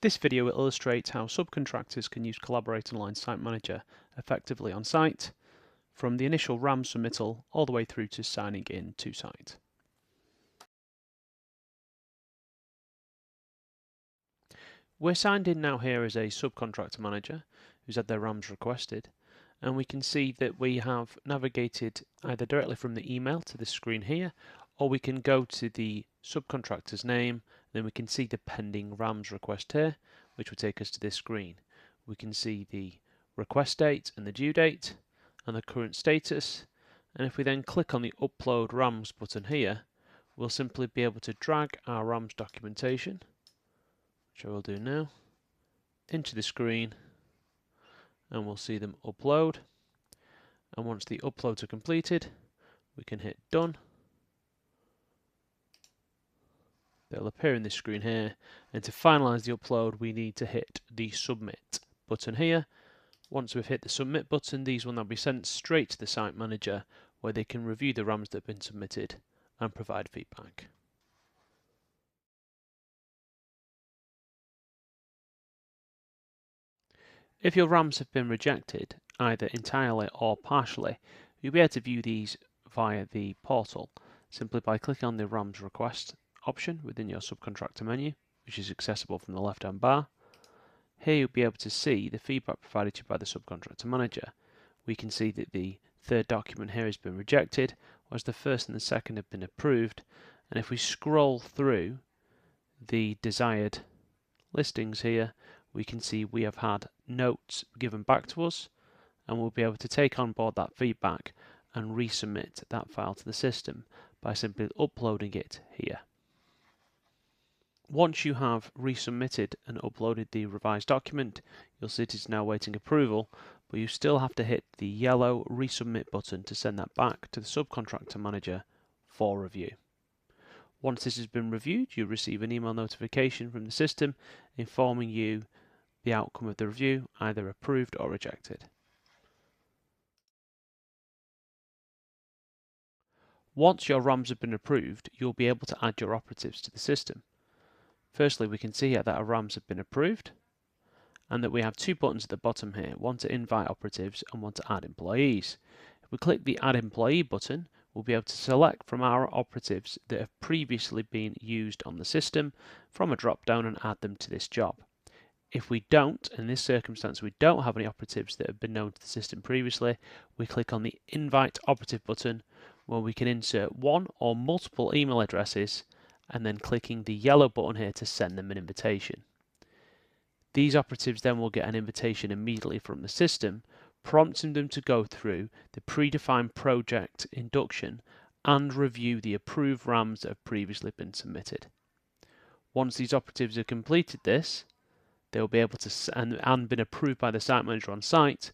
This video illustrates how subcontractors can use Collaborate Online Site Manager effectively on site, from the initial RAM submittal all the way through to signing in to site. We're signed in now here as a subcontractor manager who's had their RAMs requested, and we can see that we have navigated either directly from the email to this screen here, or we can go to the subcontractor's name, then we can see the pending RAMs request here, which will take us to this screen. We can see the request date and the due date and the current status, and if we then click on the upload RAMs button here, we'll simply be able to drag our RAMs documentation, which I will do now, into the screen, and we'll see them upload. And once the uploads are completed, we can hit done. They'll appear in this screen here, and to finalize the upload we need to hit the submit button here. Once we've hit the submit button, these will now be sent straight to the site manager, where they can review the RAMs that have been submitted and provide feedback. If your RAMs have been rejected, either entirely or partially, you'll be able to view these via the portal, simply by clicking on the RAMs request option within your subcontractor menu, which is accessible from the left-hand bar. Here you'll be able to see the feedback provided to you by the subcontractor manager. We can see that the third document here has been rejected, whereas the first and the second have been approved. And if we scroll through the desired listings here, we can see we have had notes given back to us, and we'll be able to take on board that feedback and resubmit that file to the system by simply uploading it here. Once you have resubmitted and uploaded the revised document, you'll see it is now waiting approval, but you still have to hit the yellow resubmit button to send that back to the subcontractor manager for review. Once this has been reviewed, you'll receive an email notification from the system informing you the outcome of the review, either approved or rejected. Once your RAMs have been approved, you'll be able to add your operatives to the system. Firstly, we can see here that our RAMs have been approved, and that we have two buttons at the bottom here, one to invite operatives and one to add employees. If we click the Add Employee button, we'll be able to select from our operatives that have previously been used on the system from a drop-down and add them to this job. If we don't, in this circumstance we don't have any operatives that have been known to the system previously, we click on the Invite Operative button, where we can insert one or multiple email addresses, and then clicking the yellow button here to send them an invitation. These operatives then will get an invitation immediately from the system, prompting them to go through the predefined project induction and review the approved RAMs that have previously been submitted. Once these operatives have completed this, they will be able to, and been approved by the site manager on site,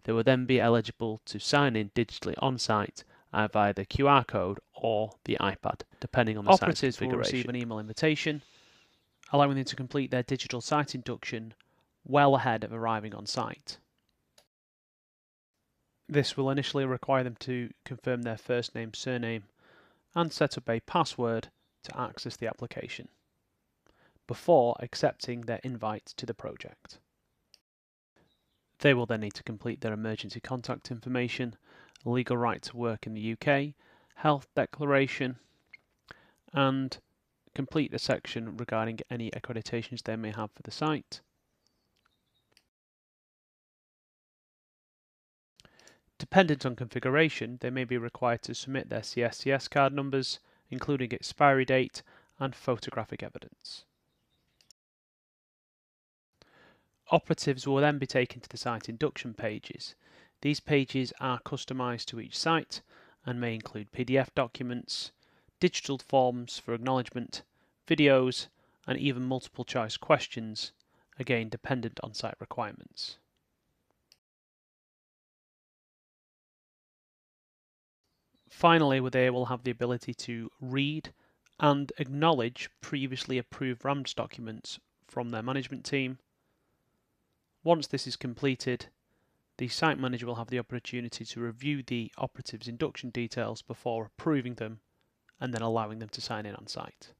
they will then be eligible to sign in digitally on site via the QR code or the iPad, depending on the site's configuration. Operatives will receive an email invitation, allowing them to complete their digital site induction well ahead of arriving on site. This will initially require them to confirm their first name, surname, and set up a password to access the application before accepting their invite to the project. They will then need to complete their emergency contact information, legal right to work in the UK, health declaration, and complete the section regarding any accreditations they may have for the site. Dependent on configuration, they may be required to submit their CSCS card numbers, including expiry date and photographic evidence. Operatives will then be taken to the site induction pages. These pages are customised to each site and may include PDF documents, digital forms for acknowledgement, videos, and even multiple choice questions, again dependent on site requirements. Finally, they will have the ability to read and acknowledge previously approved RAMs documents from their management team. Once this is completed, the site manager will have the opportunity to review the operative's induction details before approving them and then allowing them to sign in on site.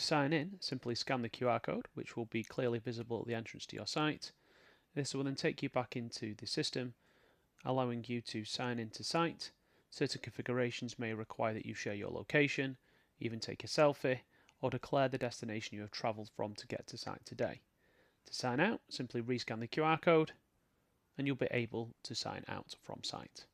To sign in, simply scan the QR code, which will be clearly visible at the entrance to your site. This will then take you back into the system, allowing you to sign into site. Certain configurations may require that you share your location, even take a selfie, or declare the destination you have travelled from to get to site today. To sign out, simply rescan the QR code and you'll be able to sign out from site.